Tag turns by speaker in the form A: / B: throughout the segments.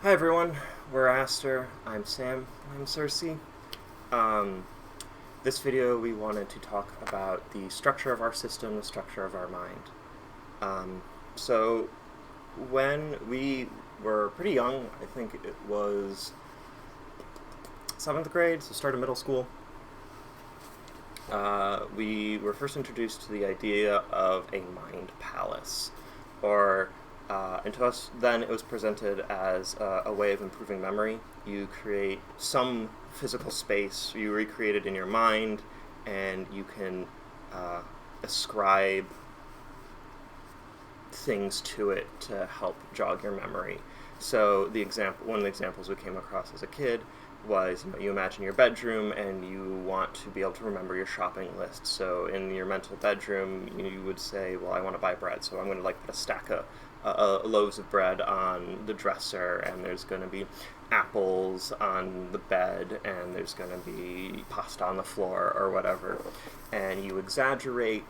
A: Hi everyone, we're Aster, I'm Sam, I'm Cersei. Um, this video we wanted to talk about the structure of our system, the structure of our mind. Um, so when we were pretty young, I think it was 7th grade, so start of middle school, we were first introduced to the idea of a mind palace, or and to us then it was presented as a way of improving memory. You create some physical space, you recreate it in your mind, and you can uh, ascribe things to it to help jog your memory. So one of the examples we came across as a kid was, you imagine your bedroom and you want to be able to remember your shopping list. So in your mental bedroom, you would say, well, I want to buy bread, so I'm going to put a stack of loaves of bread on the dresser, and there's going to be apples on the bed, and there's going to be pasta on the floor or whatever. And you exaggerate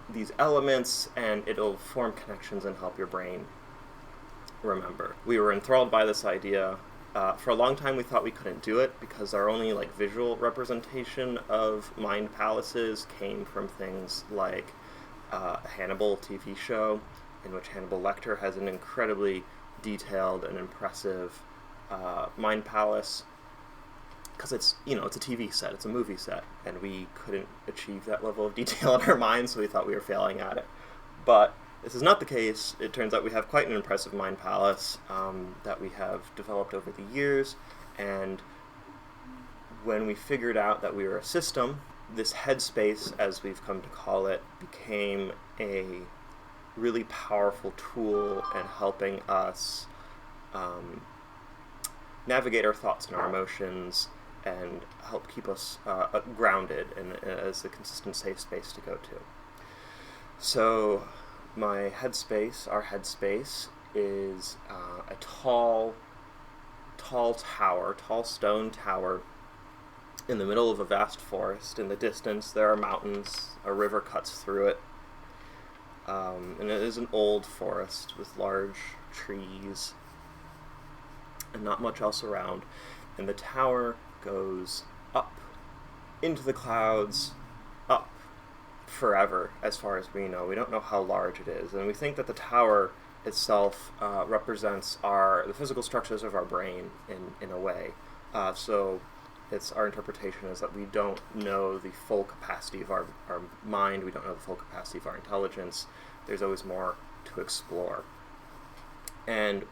A: these elements, and it'll form connections and help your brain remember. We were enthralled by this idea. For a long time, we thought we couldn't do it because our only visual representation of mind palaces came from things like a Hannibal TV show, in which Hannibal Lecter has an incredibly detailed and impressive mind palace, because it's a TV set, it's a movie set, and we couldn't achieve that level of detail in our minds, so we thought we were failing at it. But this is not the case. It turns out we have quite an impressive mind palace that we have developed over the years, and when we figured out that we were a system, this headspace, as we've come to call it, became a really powerful tool in helping us navigate our thoughts and our emotions and help keep us grounded and as a consistent, safe space to go to. So our headspace, is a tall stone tower in the middle of a vast forest. In the distance, there are mountains. A river cuts through it. And it is an old forest with large trees and not much else around. And the tower goes up into the clouds, up forever, as far as we know. We don't know how large it is, and we think that the tower itself represents the physical structures of our brain in a way. So it's our interpretation is that we don't know the full capacity of our mind. We don't know the full capacity of our intelligence. There's always more to explore. And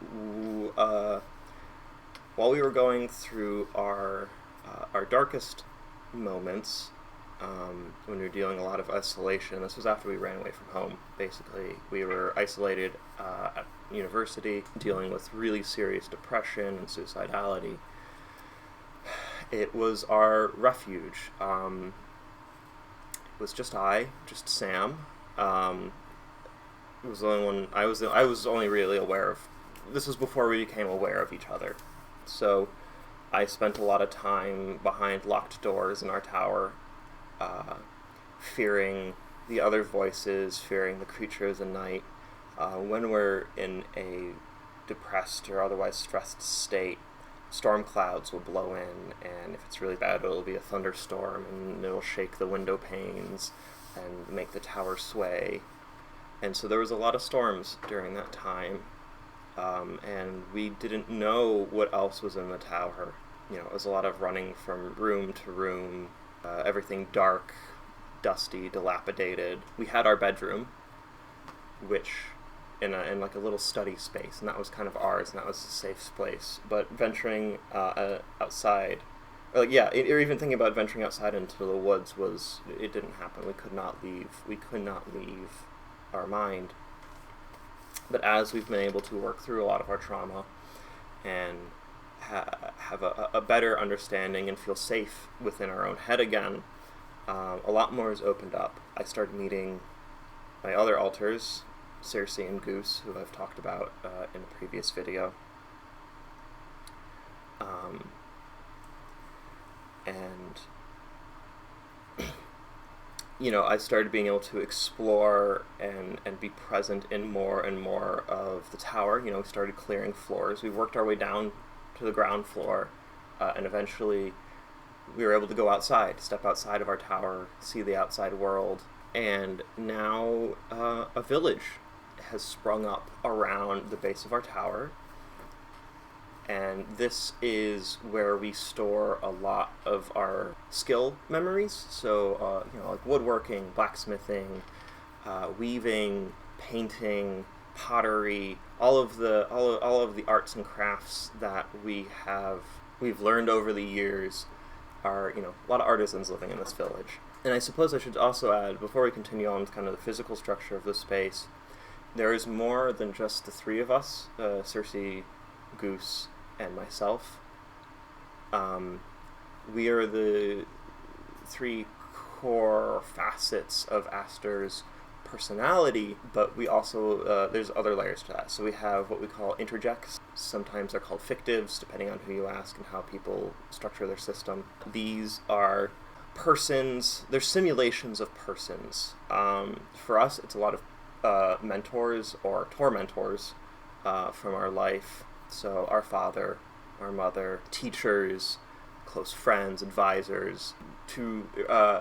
A: while we were going through our darkest moments, when we were dealing a lot of isolation, this was after we ran away from home, basically. We were isolated at university, dealing with really serious depression and suicidality. It was our refuge. It was just Sam. It was the only one I was only really aware of. This was before we became aware of each other. So I spent a lot of time behind locked doors in our tower, fearing the other voices, fearing the creatures in night. When we're in a depressed or otherwise stressed state, storm clouds will blow in, and if it's really bad, it'll be a thunderstorm, and it'll shake the window panes and make the tower sway. And so there was a lot of storms during that time, and we didn't know what else was in the tower. It was a lot of running from room to room, everything dark, dusty, dilapidated. We had our bedroom, which in a little study space, and that was kind of ours, and that was a safe place. But venturing outside, or even thinking about venturing outside into the woods it didn't happen. We could not leave our mind. But as we've been able to work through a lot of our trauma and have a better understanding and feel safe within our own head again, a lot more has opened up. I started meeting my other alters, Cersei and Goose, who I've talked about in a previous video. And I started being able to explore and be present in more and more of the tower. We started clearing floors. We worked our way down to the ground floor, and eventually we were able to go outside, step outside of our tower, see the outside world. And now a village has sprung up around the base of our tower. And this is where we store a lot of our skill memories. So, like woodworking, blacksmithing, weaving, painting, pottery, all of the arts and crafts that we've learned over the years are, a lot of artisans living in this village. And I suppose I should also add, before we continue on with kind of the physical structure of the space, there is more than just the three of us, Cersei, Goose, and myself. We are the three core facets of Aster's personality, but we also, there's other layers to that. So we have what we call interjects. Sometimes they're called fictives, depending on who you ask and how people structure their system. These are persons, they're simulations of persons. For us, it's a lot of mentors or tormentors from our life. So our father, our mother, teachers, close friends, advisors. To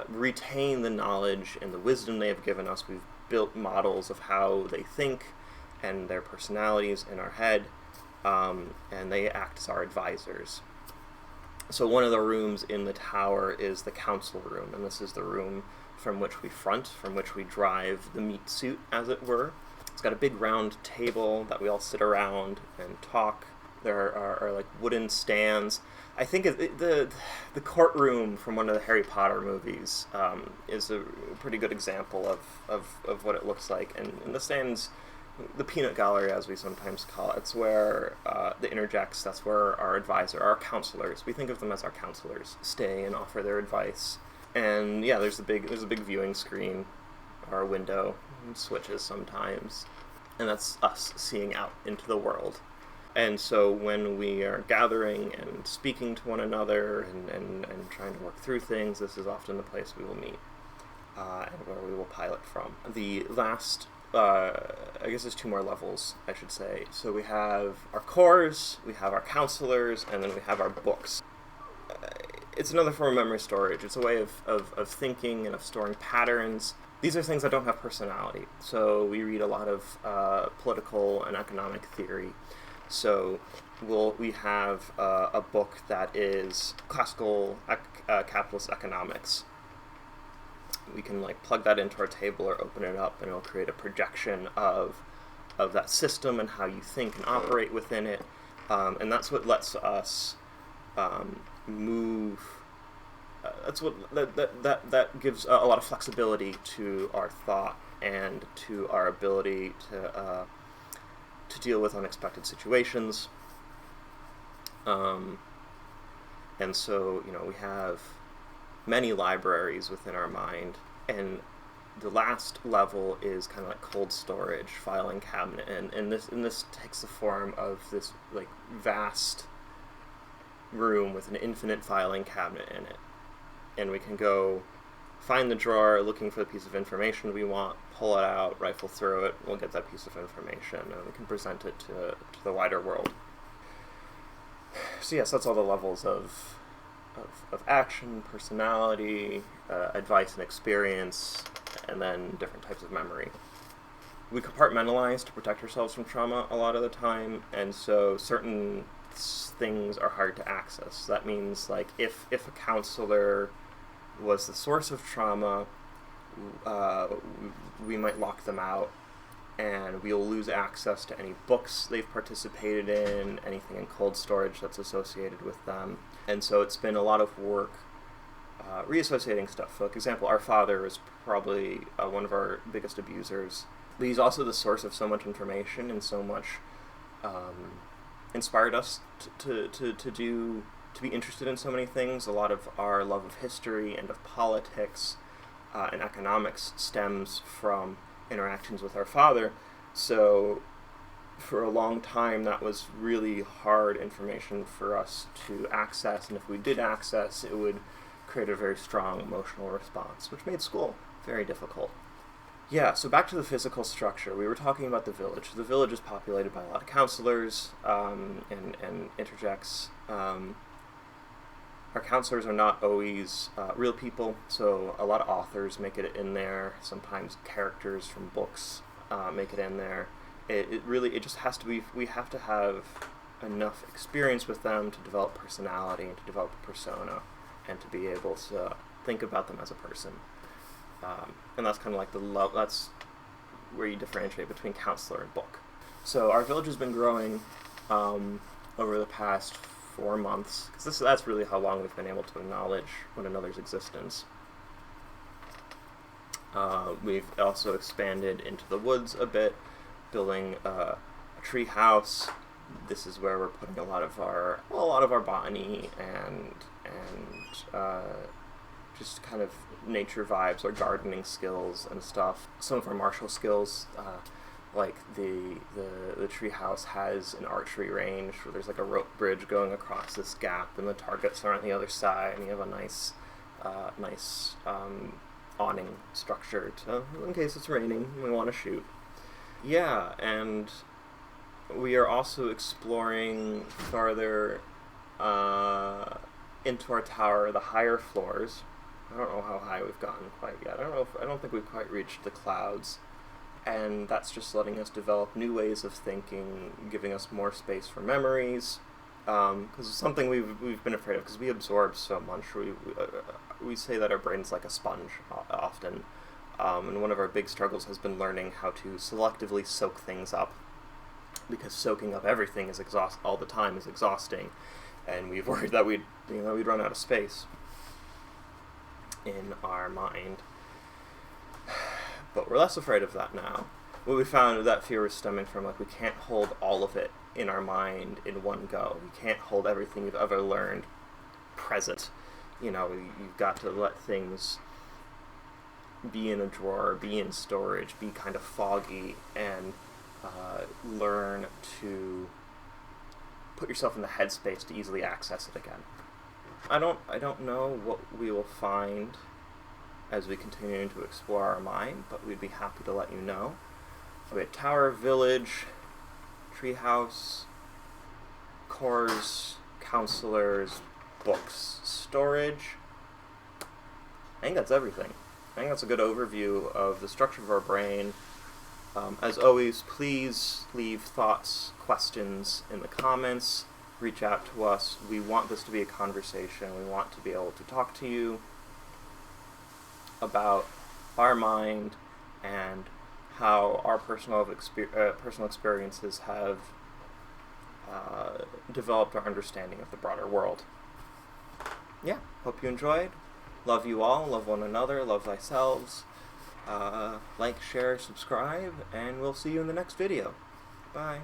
A: retain the knowledge and the wisdom they have given us, we've built models of how they think and their personalities in our head, and they act as our advisors. So one of the rooms in the tower is the council room, and this is the room from which we front, from which we drive the meat suit, as it were. It's got a big round table that we all sit around and talk. There are like wooden stands. I think the courtroom from one of the Harry Potter movies is a pretty good example of what it looks like. And the stands, the peanut gallery as we sometimes call it, it's where the interjects, that's where our advisor, our counselors, we think of them as our counselors, stay and offer their advice. And yeah, there's a big viewing screen, our window, switches sometimes, and that's us seeing out into the world. And so when we are gathering and speaking to one another and trying to work through things, this is often the place we will meet and where we will pilot from. The last, I guess there's two more levels, I should say. So we have our cores, we have our counselors, and then we have our books. It's another form of memory storage. It's a way of thinking and of storing patterns. These are things that don't have personality. So we read a lot of political and economic theory. So we have a book that is classical capitalist economics. We can plug that into our table or open it up, and it'll create a projection of that system and how you think and operate within it. And that's what lets us move. That gives a lot of flexibility to our thought and to our ability to deal with unexpected situations. And so, we have many libraries within our mind, and the last level is kind of like cold storage, filing cabinet, and this takes the form of this vast room with an infinite filing cabinet in it. And we can go find the drawer looking for the piece of information we want, pull it out, rifle through it, we'll get that piece of information, and we can present it to the wider world. So yes, that's all the levels of action, personality, advice and experience, and then different types of memory. We compartmentalize to protect ourselves from trauma a lot of the time, and so certain things are hard to access. That means if a counselor was the source of trauma, we might lock them out, and we'll lose access to any books they've participated in, anything in cold storage that's associated with them. And so it's been a lot of work reassociating stuff. For example, our father is probably one of our biggest abusers, but he's also the source of so much information and so much inspired us to be interested in so many things. A lot of our love of history and of politics and economics stems from interactions with our father. So for a long time, that was really hard information for us to access, and if we did access, it would create a very strong emotional response, which made school Very difficult. Yeah, so back to the physical structure. We were talking about the village. The village is populated by a lot of counselors and interjects. Our counselors are not always real people, so a lot of authors make it in there. Sometimes characters from books make it in there. It just has to be, we have to have enough experience with them to develop personality and to develop a persona and to be able to think about them as a person. And that's kind of like that's where you differentiate between counselor and book. So our village has been growing over the past 4 months, because that's really how long we've been able to acknowledge one another's existence. We've also expanded into the woods a bit, building a tree house. This is where we're putting a lot of our botany and just kind of nature vibes, or gardening skills and stuff. Some of our martial skills, like the treehouse has an archery range where there's like a rope bridge going across this gap, and the targets are on the other side, and you have a nice awning structure in case it's raining and we want to shoot. Yeah, and we are also exploring farther into our tower, the higher floors. I don't know how high we've gotten quite yet. I don't think we've quite reached the clouds. And that's just letting us develop new ways of thinking, giving us more space for memories. Because it's something we've been afraid of, because we absorb so much. We say that our brain's like a sponge often. And one of our big struggles has been learning how to selectively soak things up, because soaking up everything is all the time is exhausting, and we've worried that we'd run out of space in our mind. But we're less afraid of that now. What we found, that fear was stemming from, like, we can't hold all of it in our mind in one go. We can't hold everything you've ever learned present. You've got to let things be in a drawer, be in storage, be kind of foggy, and learn to put yourself in the headspace to easily access it again. I don't know what we will find as we continue to explore our mind, but we'd be happy to let you know. We have tower, village, treehouse, cores, counselors, books, storage. I think that's everything. I think that's a good overview of the structure of our brain. As always, please leave thoughts, questions in the comments. Reach out to us. We want this to be a conversation. We want to be able to talk to you about our mind and how our personal experiences have developed our understanding of the broader world. Yeah, hope you enjoyed. Love you all. Love one another. Love thyselves. Like, share, subscribe, and we'll see you in the next video. Bye.